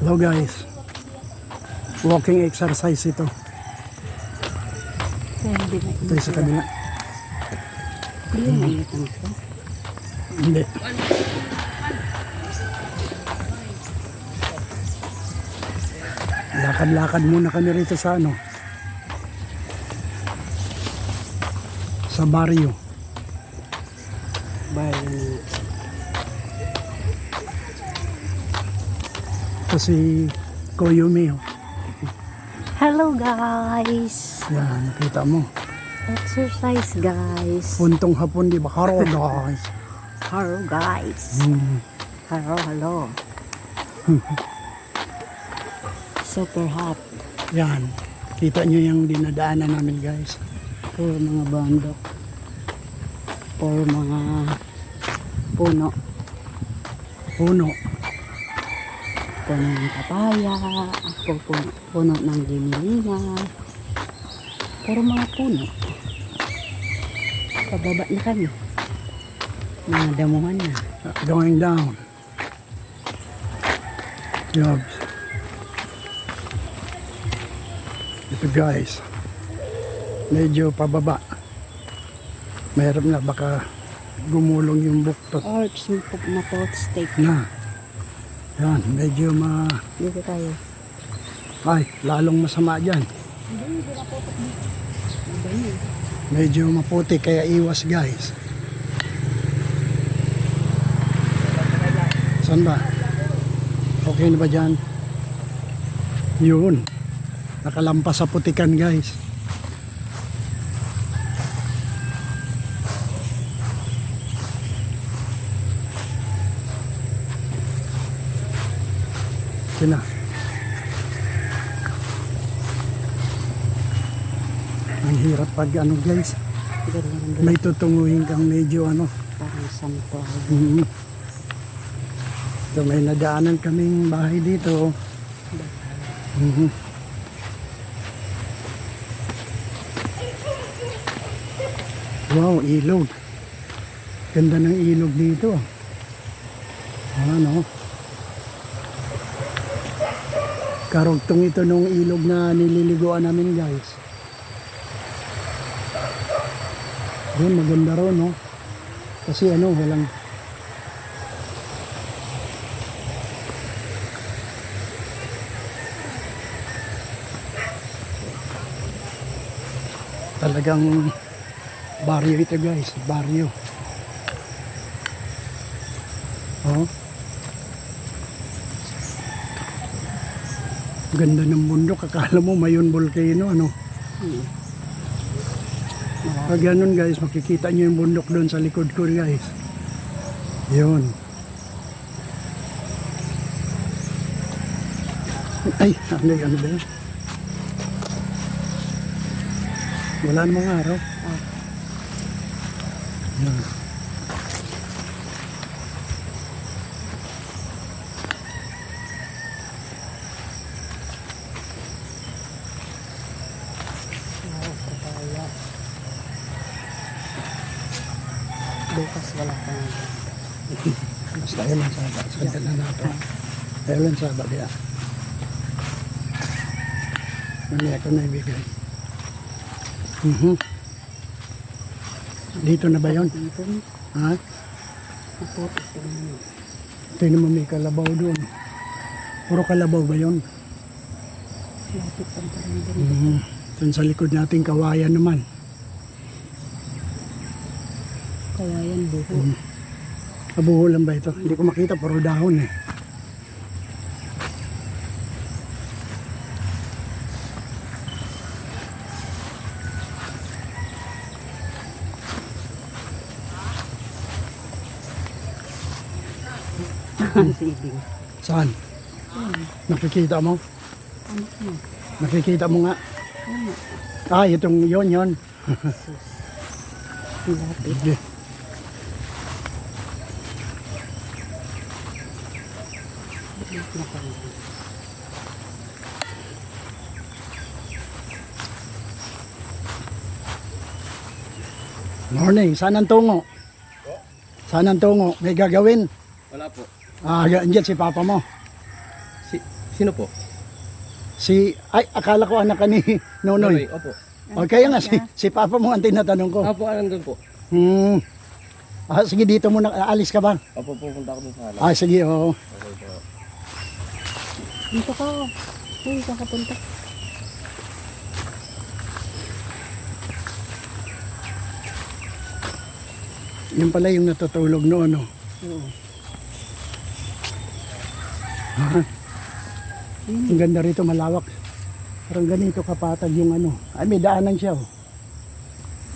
Hello guys. Walking exercise ito. Hindi na Ito sa kabila. Hindi na init ang ito. Hindi. Lakad-lakad muna kami rito sa ano. Sa barrio. Barrio. Ito si Koyumi. Oh. Hello guys! Yan, nakita mo. Exercise guys! Puntong hapon, di ba? Haro guys. Hello guys! Hello. Super hot. Yan. Kita nyo yung dinadaanan namin guys. Puro mga bundok. Puro mga puno. Puno. Puno ng papaya. Puno ng ginilina. Puro mga puno. Pababa na kami. Mga damuhan na. Going down. Jobs. Ito guys. Medyo pababa. Mayroon na baka gumulong yung buktot Arch, na pot steak. na. Yan, medyo Dito tayo. ay, lalong masama dyan. Medyo maputi kaya iwas guys. Saan ba? Okay na ba dyan? Yun. Nakalampas sa putikan guys. Sina. Ang hirap pag ano guys. May tutunguhin kang medyo ano. Parang santo. So may nadaanan kaming bahay dito. Wow, ilog. Ganda ng ilog dito. Ano? Karugtong ito nung ilog na nililiguan namin guys. Doon maganda ron, no? Kasi ano, walang talagang baryo ito guys, baryo. Oh. Ganda ng bundok, akala mo mayon volcano, ano? Pag ganun guys, makikita nyo yung bundok doon sa likod ko guys. Yun. Ay, ano ba yun? Wala namang araw. Yan. Bukas wala pa nga. Basta yun lang sabat. Sandal na nato. Ayun lang sabat ya. Ano ako na ibigay. Dito na ba yun? Dito. Ha? Maputik naman. Ito naman may kalabaw doon. Puro kalabaw ba yun? Lapit ang parang Doon sa likod natin kawayan naman. kawayan buho. Abuho lang ba ito? Hindi ko makita, puro dahon eh. Sibing. Saan? Nakikita mo? Ano mo? Nakikita mo nga? Ano? Ah, itong yon. Lapit. Sige. Morning, saan ang tungo? Saan ang tungo? May gagawin? Wala po. Andyan si papa mo. Sino po? Ay, akala ko anak ka ni Nonoy. Opo. O, kaya nga, si papa mo ang tinatanong ko. Opo, nandun po. Sige, dito muna. Alis ka ba? Opo, pupunta ako dun sa halap. Sige, oo. Okay po. Dito ka. Uy, saan ka punta? Yan pala yung natutulog noon, no? Oo. Ang ganda rito, malawak. Parang ganito kapatag yung ano. Ay, may daanan siya, oh.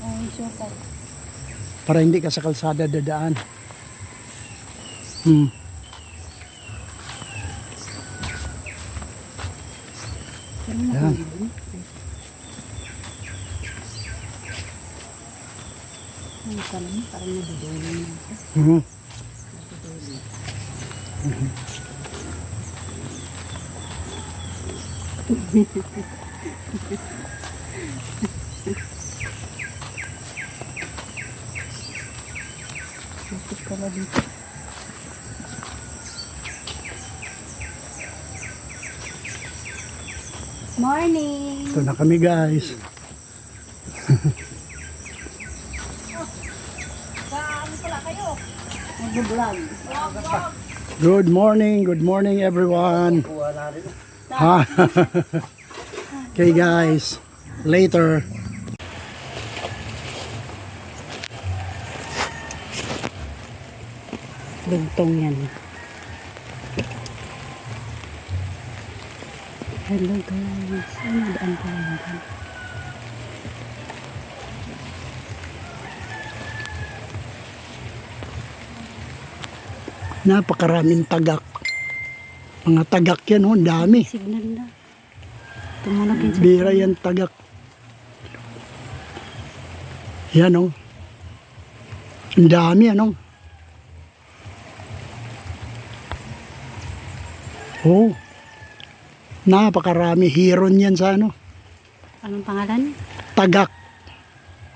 Ay, shortcut. Para hindi ka sa kalsada dadaan. Pero Yan. makalimutan. Ay, pala mo, parang nadudulo na ako. Mhm. Bakit ka ba dito? Morning! Ito na kami, guys. Mag-vlog. Good morning everyone. Ha? Okay guys, later. Lugtong yan. Hello guys. Ano daan pa lang dyan? Napakaraming tagak. Mga tagak yan, oh, ang dami. Signal na. Tumunog yun sa Bira yan tagak. Yan, oh. Ang dami, ano? Oh. Napakarami. Hiron yan sa ano. Anong pangalan? Tagak.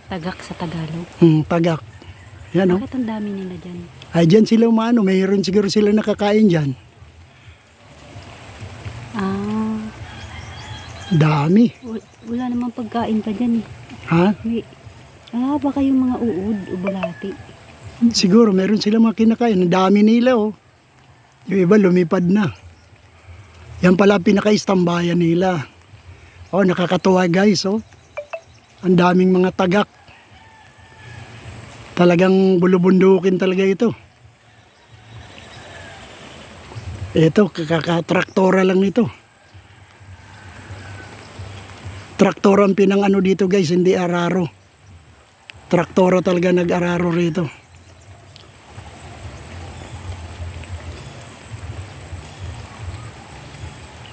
Tagak sa Tagalog. Tagak. Yan, oh. Bakit ang dami nila dyan? Ay, dyan sila umano. Mayroon siguro sila nakakain dyan. Ah, Dami. wala namang pagkain pa dyan eh. Ha? May, baka yung mga uod o bulati. Siguro meron sila mga kinakain. Ang dami nila, oh. Yung iba lumipad na. Yan pala pinaka-istambayan nila. Oh, nakakatuwa guys, oh. Ang daming mga tagak. Talagang bulubundukin talaga ito. Ito, kakatraktora lang nito. Traktora ang pinang ano dito guys, hindi araro. Traktora talaga nag-araro rito.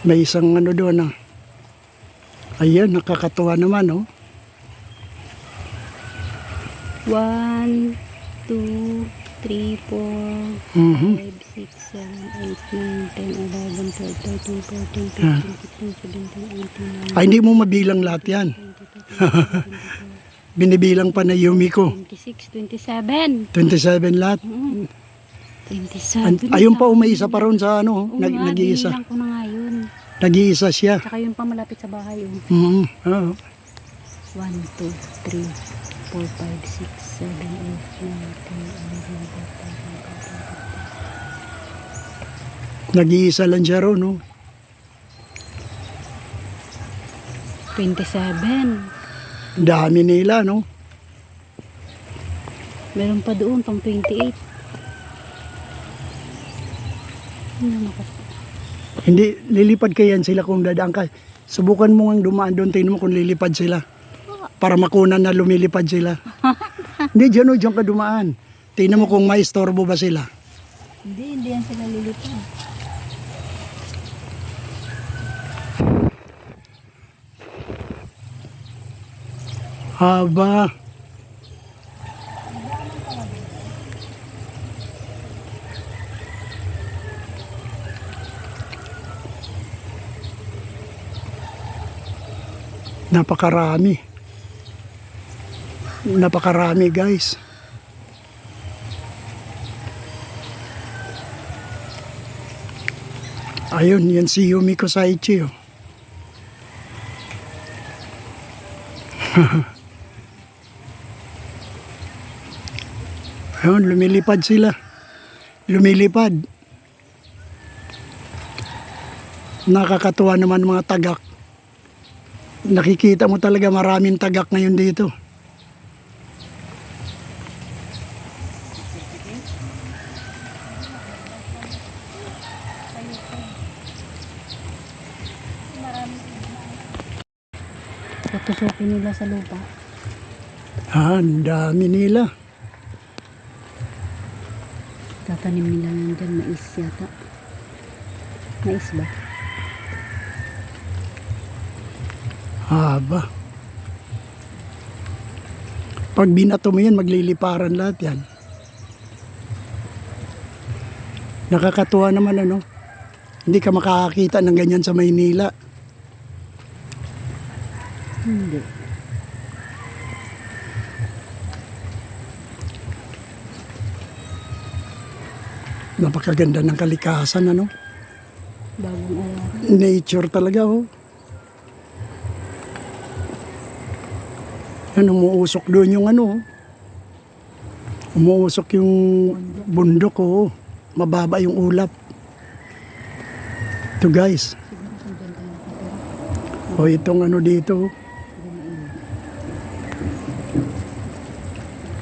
May isang ano doon, ah. Ayan, nakakatuwa naman, oh. 1, 2, 3, 4, Mhm. 5, 6, 7, 8, 9, 10, 11, 12, 13, 14, 15, Ah. 16, 17, 18, 19, Ay, hindi mo mabilang lahat yan. 20, Binibilang pa na Yumiko. 26, 27. 27 lahat. 27. Ayun pa, may isa pa ron sa ano, Oo nga, nag-iisa. binilang ko na nga yun. Nag-iisa siya. Tsaka yun pa malapit sa bahay. Oh. Mhm. Oo. 1, 2, 3, 4, 5, 6, 7, 8, 9, 10, 11, 12, 13, 14, 15. Nag-iisa lang siya ron, no? 27. Dami nila, no? Meron pa doon pang 28. Ano ako? Hindi, lilipad kayan sila kung dadaan ka. Subukan mo nga dumaan doon, tingnan mo kung lilipad sila. Para makunan na lumilipad sila. Hindi, dyan o, dyan ka dumaan. Tingnan mo kung may istorbo ba sila. Hindi yan sila lilipad. Haba. Napakarami. Napakarami guys. Ayun, yan si Yumiko Saichi. Oh. Ayun, lumilipad sila. Lumilipad. Nakakatuwa naman mga tagak. Nakikita mo talaga maraming tagak ngayon dito. Tutusukin nila sa lupa. Ang dami nila. Tatanim nila yan dyan. Mais yata. Mais ba? Haba. Pag binato mo yan, magliliparan lahat yan. Nakakatuwa naman ano. Hindi ka makakakita ng ganyan sa Maynila. Hindi. Napakaganda ng kalikasan ano. Bagong araw. Nature talaga oh. Yan, umuusok doon yung ano. Oh. Umuusok yung bundok oh. Mababa yung ulap. Ito guys. O itong ano dito. Oh.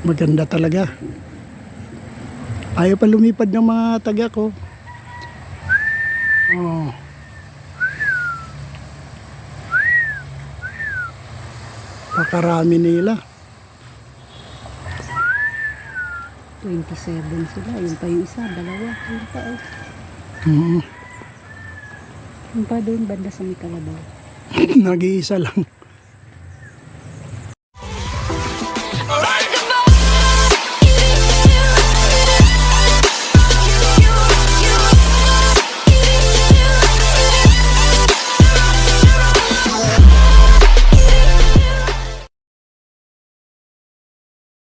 Maganda talaga. Ayaw pa lumipad ng mga taga ko. Oh. Pakarami nila. 27 sila. Yun pa yung isa. Dalawa. Yun pa oh. Mm. Yun pa doon banda sa may kalabaw. Nag-iisa lang.